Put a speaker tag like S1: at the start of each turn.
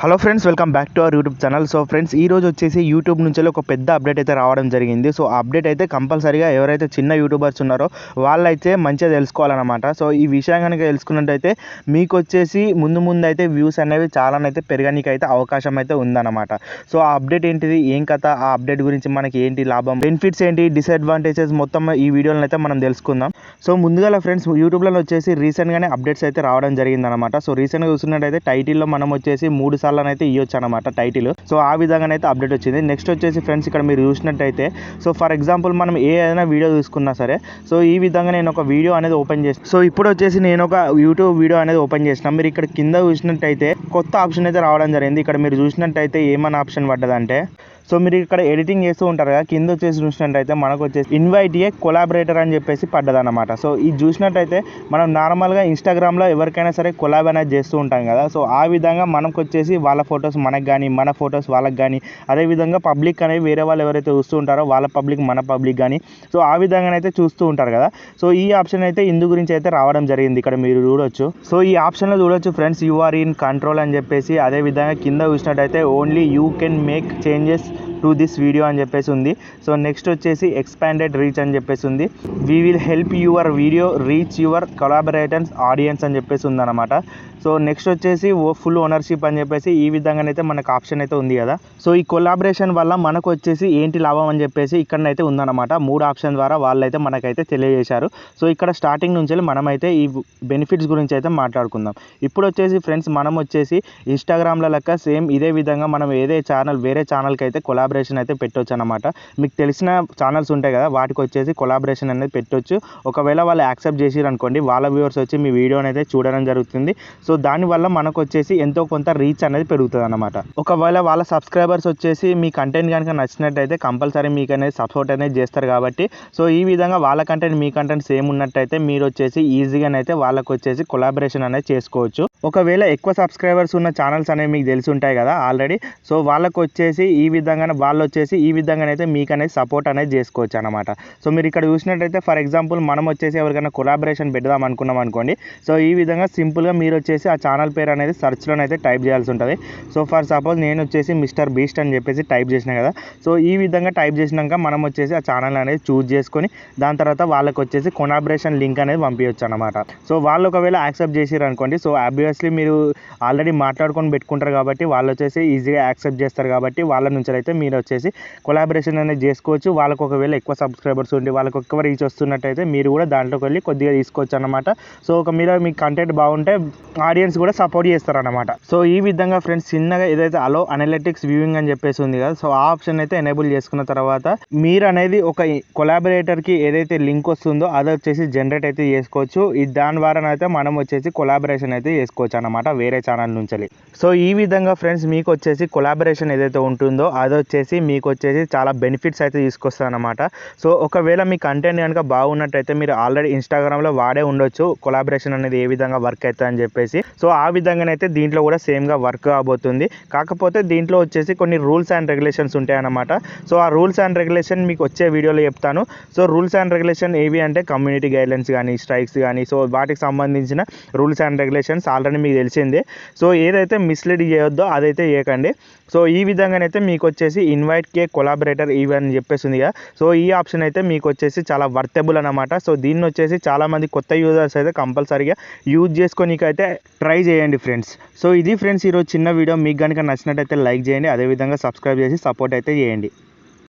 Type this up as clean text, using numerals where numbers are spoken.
S1: Hello friends, welcome back to our YouTube channel. So friends, ఈ రోజు వచ్చేసి YouTube నుంచి ఒక పెద్ద అప్డేట్ అయితే రావడం జరిగింది. సో ఆ అప్డేట్ అయితే కంపల్సరీగా ఎవరైతే చిన్న యూట్యూబర్స్ ఉన్నారో వాళ్ళైతే మంచిగా తెలుసుకోవాలన్నమాట. సో ఈ విషయం కనుక తెలుసుకున్నట్టయితే మీకు వచ్చేసి ముందు అయితే వ్యూస్ అనేవి చాలానైతే పెరగడానికి అయితే అవకాశం అయితే ఉందన్నమాట. సో ఆ అప్డేట్ ఏంటిది, ఏం కథ, ఆ అప్డేట్ గురించి మనకి ఏంటి లాభం, బెనిఫిట్స్ ఏంటి, డిసడ్వాంటేజెస్ మొత్తం ఈ వీడియోలో అయితే మనం తెలుసుకుందాం. సో ముందుగా ఫ్రెండ్స్, యూట్యూబ్లో వచ్చేసి రీసెంట్గానే అప్డేట్స్ అయితే రావడం జరిగిందన్నమాట. సో రీసెంట్గా చూసినట్టయితే టైటిల్లో మనం వచ్చేసి 3 సార్లు అయితే ఇవ్వచ్చు అనమాట టైటిల్. సో ఆ విధంగా అయితే అప్డేట్ వచ్చింది. నెక్స్ట్ వచ్చేసి ఫ్రెండ్స్, ఇక్కడ మీరు చూసినట్టయితే సో ఫర్ ఎగ్జాంపుల్ మనం ఏదైనా వీడియో చూసుకున్నా సరే, సో ఈ విధంగా నేను ఒక వీడియో అనేది ఓపెన్ చేసి, సో ఇప్పుడు వచ్చేసి నేను ఒక యూట్యూబ్ వీడియో అనేది ఓపెన్ చేసిన, మీరు ఇక్కడ కింద చూసినట్టయితే కొత్త ఆప్షన్ అయితే రావడం జరిగింది. ఇక్కడ మీరు చూసినట్టయితే ఏమన్నా ఆప్షన్ పడ్డదంటే, సో మీరు ఇక్కడ ఎడిటింగ్ చేస్తూ ఉంటారు కదా, కింద వచ్చేసి చూసినట్టయితే మనకు వచ్చేసి ఇన్వైట్ ఏ కొలాబరేటర్ అని చెప్పేసి పడ్డదన్నమాట. సో ఇది చూసినట్టయితే మనం నార్మల్గా ఇన్స్టాగ్రామ్లో ఎవరికైనా సరే కొలాబ్ అనేది చేస్తూ ఉంటాం కదా. సో ఆ విధంగా మనకు వచ్చేసి వాళ్ళ ఫొటోస్ మనకు కానీ, మన ఫొటోస్ వాళ్ళకి కానీ, అదేవిధంగా పబ్లిక్ అనేవి వేరే వాళ్ళు ఎవరైతే చూస్తూ ఉంటారో వాళ్ళ పబ్లిక్ మన పబ్లిక్ కానీ, సో ఆ విధంగా అయితే చూస్తూ ఉంటారు కదా. సో ఈ ఆప్షన్ అయితే ఇందు గురించి అయితే రావడం జరిగింది. ఇక్కడ మీరు చూడొచ్చు. సో ఈ ఆప్షన్లో చూడొచ్చు friends, you are in control అని చెప్పేసి, అదేవిధంగా కింద చూసినట్టయితే only you can make changes to this video అని చెప్పేసి ఉంది. సో నెక్స్ట్ వచ్చేసి ఎక్స్పాండెడ్ రీచ్ అని చెప్పేసి ఉంది. We will help your video reach your collaborators audience అని చెప్పేసి ఉందన్నమాట. సో నెక్స్ట్ వచ్చేసి ఫుల్ ఓనర్షిప్ అని చెప్పేసి ఈ విధంగానైతే మనకు ఆప్షన్ అయితే ఉంది కదా. సో ఈ కొలాబరేషన్ వల్ల మనకు వచ్చేసి ఏంటి లాభం అని చెప్పేసి ఇక్కడనైతే ఉందన్నమాట. 3 ఆప్షన్ ద్వారా వాళ్ళైతే మనకైతే తెలియజేశారు. సో ఇక్కడ స్టార్టింగ్ నుంచి మనమైతే ఈ బెనిఫిట్స్ గురించి అయితే మాట్లాడుకుందాం. ఇప్పుడు వచ్చేసి ఫ్రెండ్స్, మనం వచ్చేసి ఇన్స్టాగ్రామ్లో లెక్క సేమ్ ఇదే విధంగా మనం వేరే ఛానల్కి అయితే కొలాబరేషన్ అయితే పెట్టవచ్చు అనమాట. మీకు తెలిసిన ఛానల్స్ ఉంటాయి కదా, వాటికి వచ్చేసి కొలాబరేషన్ అనేది పెట్టవచ్చు. ఒకవేళ వాళ్ళు యాక్సెప్ట్ చేసిరు అనుకోండి, వాళ్ళ వ్యూవర్స్ వచ్చి మీ వీడియోని అయితే చూడడం జరుగుతుంది. సో దానివల్ల మనకు వచ్చేసి ఎంతో కొంత రీచ్ అనేది పెరుగుతుంది అనమాట. ఒకవేళ వాళ్ళ సబ్స్క్రైబర్స్ వచ్చేసి మీ కంటెంట్ కనుక నచ్చినట్టయితే కంపల్సరీ మీకు అనేది సపోర్ట్ అనేది చేస్తారు కాబట్టి, సో ఈ విధంగా వాళ్ళ కంటెంట్ మీ కంటెంట్ సేమ్ ఉన్నట్టయితే మీరు వచ్చేసి ఈజీగానైతే వాళ్ళకి వచ్చేసి కొలాబరేషన్ అనేది చేసుకోవచ్చు. ఒకవేళ ఎక్కువ సబ్స్క్రైబర్స్ ఉన్న ఛానల్స్ అనేవి మీకు తెలిసి ఉంటాయి కదా ఆల్రెడీ, సో వాళ్ళకు వచ్చేసి ఈ విధంగానైతే మీకు అనేది సపోర్ట్ అనేది చేసుకోవచ్చు అనమాట. సో మీరు ఇక్కడ చూసినట్టయితే ఫర్ ఎగ్జాంపుల్ మనం వచ్చేసి ఎవరికైనా కొలాబరేషన్ పెడదాం అనుకున్నాం అనుకోండి, సో ఈ విధంగా సింపుల్గా మీరు వచ్చేసి ఆ ఛానల్ పేరు అనేది సెర్చ్లోనైతే టైప్ చేయాల్సి ఉంటుంది. సో ఫర్ సపోజ్ నేను వచ్చేసి మిస్టర్ బీస్ట్ అని చెప్పేసి టైప్ చేసిన కదా. సో ఈ విధంగా టైప్ చేసినాక మనం వచ్చేసి ఆ ఛానల్ అనేది చూజ్ చేసుకొని దాని తర్వాత వాళ్ళకి వచ్చేసి కొలాబరేషన్ లింక్ అనేది పంపించవచ్చు అనమాట. సో వాళ్ళు ఒకవేళ యాక్సెప్ట్ చేసారు అనుకోండి, సో ఆబ్వియస్లీ మీరు ఆల్రెడీ మాట్లాడుకొని పెట్టుకుంటారు కాబట్టి వాళ్ళు వచ్చేసి ఈజీగా యాక్సెప్ట్ చేస్తారు కాబట్టి వాళ్ళ నుంచి అయితే మీరు వచ్చేసి కొలాబరేషన్ అనేది చేసుకోవచ్చు. వాళ్ళకి ఒకవేళ ఎక్కువ సబ్స్క్రైబర్స్ ఉండి వాళ్ళకి ఎక్కువ రీచ్ వస్తున్నట్టయితే మీరు కూడా దాంట్లోకి వెళ్ళి కొద్దిగా తీసుకోవచ్చు అనమాట. సో మీ కంటెంట్ బాగుంటే ఆడియన్స్ కూడా సపోర్ట్ చేస్తారనమాట. సో ఈ విధంగా ఫ్రెండ్స్, చిన్నగా ఏదైతే అలో అనలిటిక్స్ వ్యూయింగ్ అని చెప్పేసి ఉంది కదా, సో ఆ ఆప్షన్ అయితే ఎనేబుల్ చేసుకున్న తర్వాత మీరు అనేది ఒక కొలాబరేటర్కి ఏదైతే లింక్ వస్తుందో అది వచ్చేసి జనరేట్ అయితే చేసుకోవచ్చు. దాని ద్వారా అయితే మనం వచ్చేసి కొలాబరేషన్ అయితే చేసుకోవచ్చు అనమాట వేరే ఛానల్ నుంచి. సో ఈ విధంగా ఫ్రెండ్స్, మీకు వచ్చేసి కొలాబరేషన్ ఏదైతే ఉంటుందో అది వచ్చేసి మీకు వచ్చేసి చాలా బెనిఫిట్స్ అయితే తీసుకొస్తుంది అనమాట. సో ఒకవేళ మీ కంటెంట్ కనుక బాగున్నట్టయితే మీరు ఆల్రెడీ ఇన్స్టాగ్రామ్లో వాడే ఉండొచ్చు కొలాబరేషన్ అనేది ఏ విధంగా వర్క్ అవుతుంది అని చెప్పేసి. సో ఆ విధంగానైతే దీంట్లో కూడా సేమ్గా వర్క్ కాబోతుంది. కాకపోతే దీంట్లో వచ్చేసి కొన్ని రూల్స్ అండ్ రెగ్యులేషన్స్ ఉంటాయి అన్నమాట. సో ఆ రూల్స్ అండ్ రెగ్యులేషన్ మీకు వచ్చే వీడియోలో చెప్తాను. సో రూల్స్ అండ్ రెగ్యులేషన్ ఏవి అంటే కమ్యూనిటీ గైడ్లైన్స్ కానీ, స్ట్రైక్స్ కానీ, సో వాటికి సంబంధించిన రూల్స్ అండ్ రెగ్యులేషన్స్ ఆల్రెడీ మీకు తెలిసిందే. సో ఏదైతే మిస్లీడ్ చేయొద్దో అదైతే చేయకండి. సో ఈ విధంగానైతే మీకు వచ్చేసి ఇన్వైట్ కే కొలాబరేటర్ ఈవెన్ అని చెప్పేసింది కదా. సో ఈ ఆప్షన్ అయితే మీకు వచ్చేసి చాలా వర్తబుల్ అనమాట. సో దీన్ని వచ్చేసి చాలామంది కొత్త యూజర్స్ అయితే కంపల్సరీగా యూజ్ చేసుకోనికైతే ట్రై చేయండి ఫ్రెండ్స్. సో ఇది ఫ్రెండ్స్ ఈరోజు చిన్న వీడియో. మీకు కనుక నచ్చినట్టయితే లైక్ చేయండి, అదేవిధంగా సబ్స్క్రైబ్ చేసి సపోర్ట్ అయితే చేయండి.